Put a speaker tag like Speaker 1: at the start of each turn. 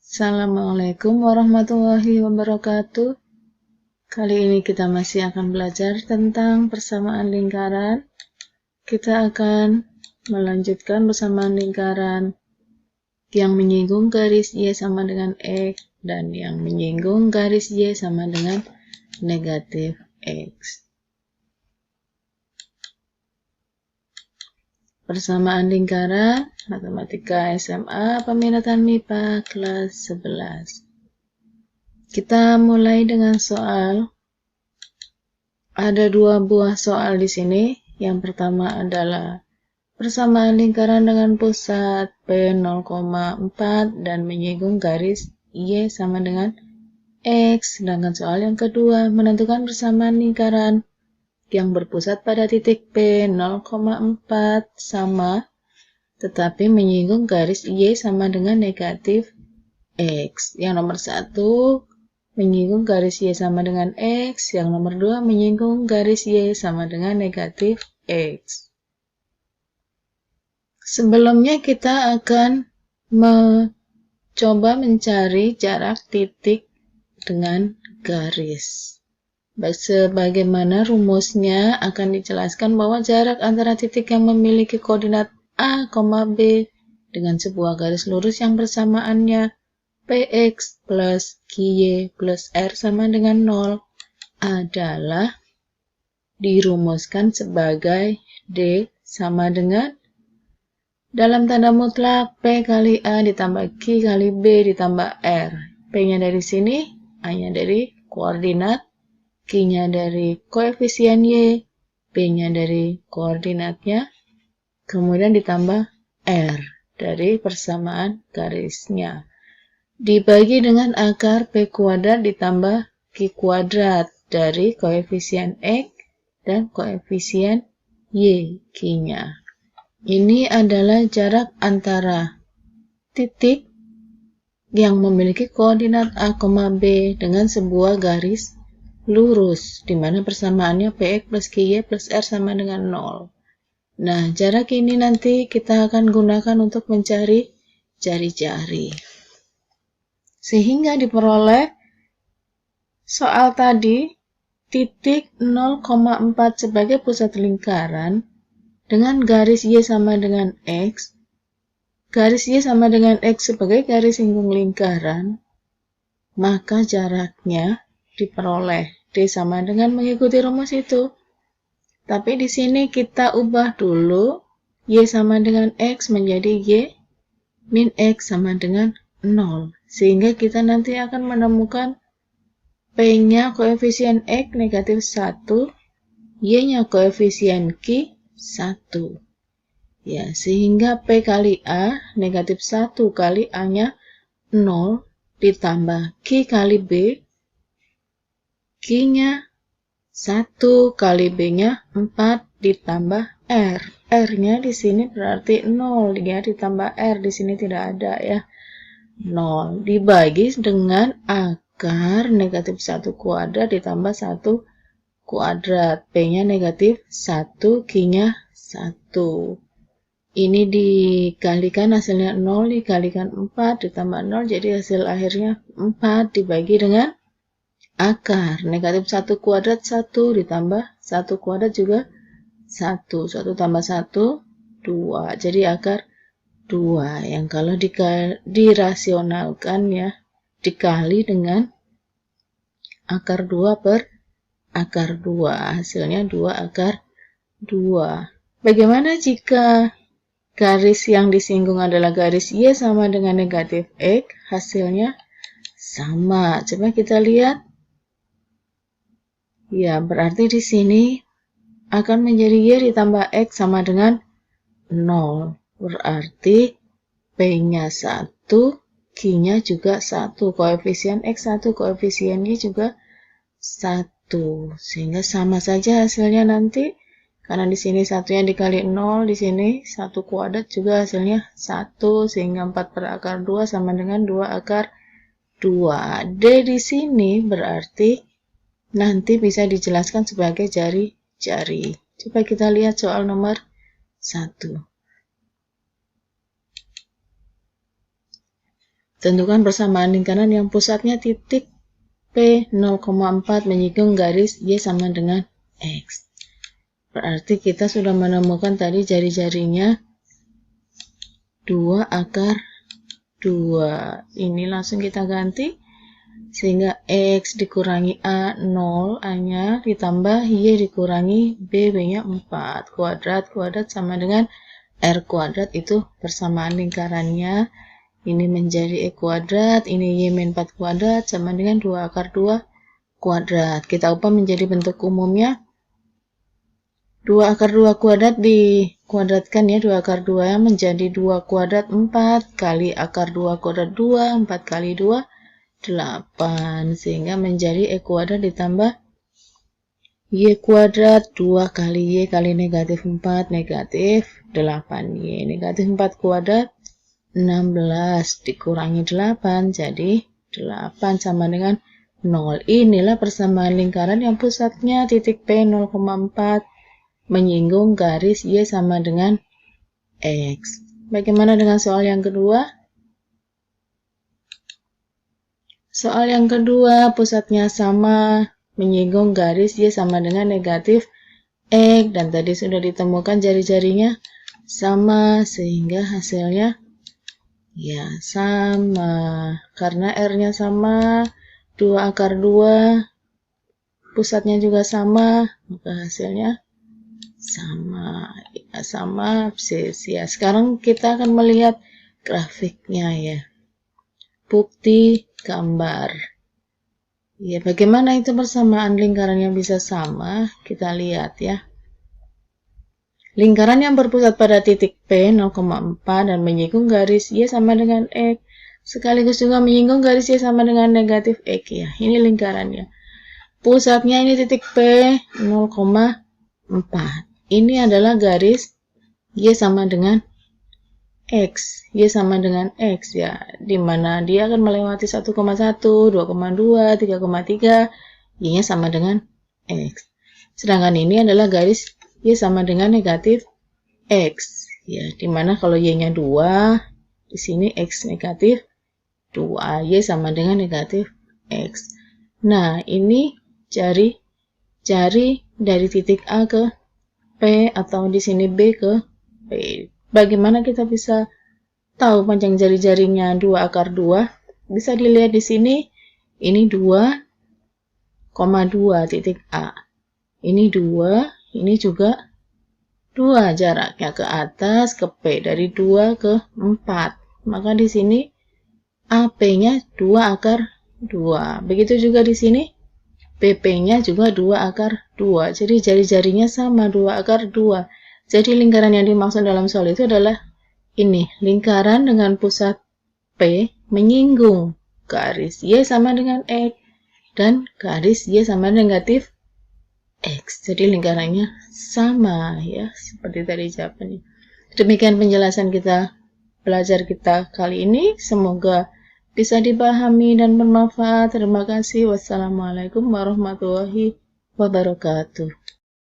Speaker 1: Assalamualaikum warahmatullahi wabarakatuh. Kali ini kita masih akan belajar tentang persamaan lingkaran. Kita akan melanjutkan persamaan lingkaran yang menyinggung garis Y sama dengan X dan yang menyinggung garis Y sama dengan negatif X. Persamaan lingkaran, Matematika SMA, Peminatan MIPA, kelas 11. Kita mulai dengan soal. Ada dua buah soal di sini. Yang pertama adalah persamaan lingkaran dengan pusat P0,4 dan menyinggung garis Y sama dengan X. Sedangkan soal yang kedua, menentukan persamaan lingkaran yang berpusat pada titik P0,4 sama, tetapi menyinggung garis Y sama dengan negatif X. Yang nomor 1 menyinggung garis Y sama dengan X. Yang nomor 2 menyinggung garis Y sama dengan negatif X. Sebelumnya kita akan mencoba mencari jarak titik dengan garis. Sebagaimana rumusnya akan dijelaskan bahwa jarak antara titik yang memiliki koordinat A, B dengan sebuah garis lurus yang persamaannya Px plus Qy plus R sama dengan 0 adalah dirumuskan sebagai D sama dengan dalam tanda mutlak P kali A ditambah Q kali B ditambah R. P-nya dari sini, A-nya dari koordinat, Q-nya dari koefisien Y, B-nya dari koordinatnya, kemudian ditambah R dari persamaan garisnya. Dibagi dengan akar P kuadrat ditambah Q kuadrat dari koefisien X dan koefisien Y, Q-nya. Ini adalah jarak antara titik yang memiliki koordinat A, B dengan sebuah garis lurus, di mana persamaannya Px plus Qy plus R sama dengan 0. Nah, jarak ini nanti kita akan gunakan untuk mencari jari-jari. Sehingga diperoleh soal tadi, titik 0,4 sebagai pusat lingkaran dengan garis Y sama dengan X, garis Y sama dengan X sebagai garis singgung lingkaran, maka jaraknya diperoleh D sama dengan mengikuti rumus itu. Tapi di sini kita ubah dulu Y sama dengan X menjadi Y min X sama dengan 0. Sehingga kita nanti akan menemukan P-nya koefisien X negatif 1, Y-nya koefisien Q 1. Ya, sehingga P kali A negatif 1 kali A-nya 0 ditambah Q kali B, Q-nya 1 kali B-nya 4 ditambah R. R-nya di sini berarti 0 ya, ditambah R di sini tidak ada ya. 0 dibagi dengan akar negatif 1 kuadrat ditambah 1 kuadrat. P-nya negatif 1, Q-nya 1. Ini dikalikan hasilnya 0 dikalikan 4 ditambah 0, jadi hasil akhirnya 4 dibagi dengan akar negatif 1 kuadrat 1 ditambah 1 kuadrat juga 1. 1 tambah 1, 2. Jadi akar 2 yang kalau dirasionalkan ya, dikali dengan akar 2 per akar 2. Hasilnya 2 akar 2. Bagaimana jika garis yang disinggung adalah garis Y sama dengan negatif X? Hasilnya sama. Coba kita lihat. Ya, berarti di sini akan menjadi Y ditambah X sama dengan 0. Berarti P-nya 1, Q-nya juga 1. Koefisien X 1, koefisien Y juga 1. Sehingga sama saja hasilnya nanti. Karena di sini 1-nya dikali 0, di sini 1 kuadrat juga hasilnya 1. Sehingga 4 per akar 2 sama dengan 2 akar 2. D di sini berarti nanti bisa dijelaskan sebagai jari-jari. Coba kita lihat soal nomor 1. Tentukan persamaan lingkaran yang pusatnya titik P 0,4 menyinggung garis Y sama dengan X. Berarti kita sudah menemukan tadi jari-jarinya 2 akar 2. Ini langsung kita ganti. Sehingga X dikurangi A 0, A-nya ditambah Y dikurangi B, B-nya 4. Kuadrat sama dengan R kuadrat, itu persamaan lingkarannya. Ini menjadi E kuadrat, ini Y min 4 kuadrat sama dengan 2 akar 2 kuadrat. Kita ubah menjadi bentuk umumnya. 2 akar 2 kuadrat dikuadratkan ya, 2 akar 2 menjadi 2 kuadrat 4 kali akar 2 kuadrat 2, 4 kali 2, 8, sehingga menjadi E kuadrat ditambah Y kuadrat 2 kali Y kali negatif 4, negatif 8Y. Negatif 4 kuadrat 16 dikurangi 8, jadi 8 sama dengan 0. Inilah persamaan lingkaran yang pusatnya titik P 0,4 menyinggung garis Y sama dengan X. Bagaimana dengan soal yang kedua? Soal yang kedua, pusatnya sama, menyinggung garis Y sama dengan negatif X, dan tadi sudah ditemukan jari-jarinya sama, sehingga hasilnya ya sama. Karena R-nya sama, 2 akar 2, pusatnya juga sama, maka hasilnya sama. Ya, sama ya. Sekarang kita akan melihat grafiknya ya. Bukti gambar. Ya, bagaimana itu persamaan lingkaran yang bisa sama? Kita lihat ya. Lingkaran yang berpusat pada titik P 0,4 dan menyinggung garis Y sama dengan X, sekaligus juga menyinggung garis Y sama dengan negatif X ya. Ini lingkarannya. Pusatnya ini titik P 0,4. Ini adalah garis Y sama dengan X, Y sama dengan X ya, dimana dia akan melewati 1,1, 2,2, 3,3, Y-nya sama dengan X. Sedangkan ini adalah garis Y sama dengan negatif X, ya, dimana kalau Y-nya 2, di sini X negatif 2, Y sama dengan negatif X. Nah, ini jari dari titik A ke P, atau di sini B ke P. Bagaimana kita bisa tahu panjang jari-jarinya 2 akar 2? Bisa dilihat di sini, ini 2,2 titik A. Ini 2, ini juga 2, jaraknya ke atas ke P, dari 2 ke 4. Maka di sini AP-nya 2 akar 2. Begitu juga di sini, PP-nya juga 2 akar 2. Jadi jari-jarinya sama, 2 akar 2. Jadi lingkaran yang dimaksud dalam soal itu adalah ini, lingkaran dengan pusat P menyinggung garis Y sama dengan X dan garis Y sama negatif X. Jadi lingkarannya sama ya, seperti tadi jawabannya. Demikian penjelasan belajar kita kali ini. Semoga bisa dipahami dan bermanfaat. Terima kasih. Wassalamualaikum warahmatullahi wabarakatuh.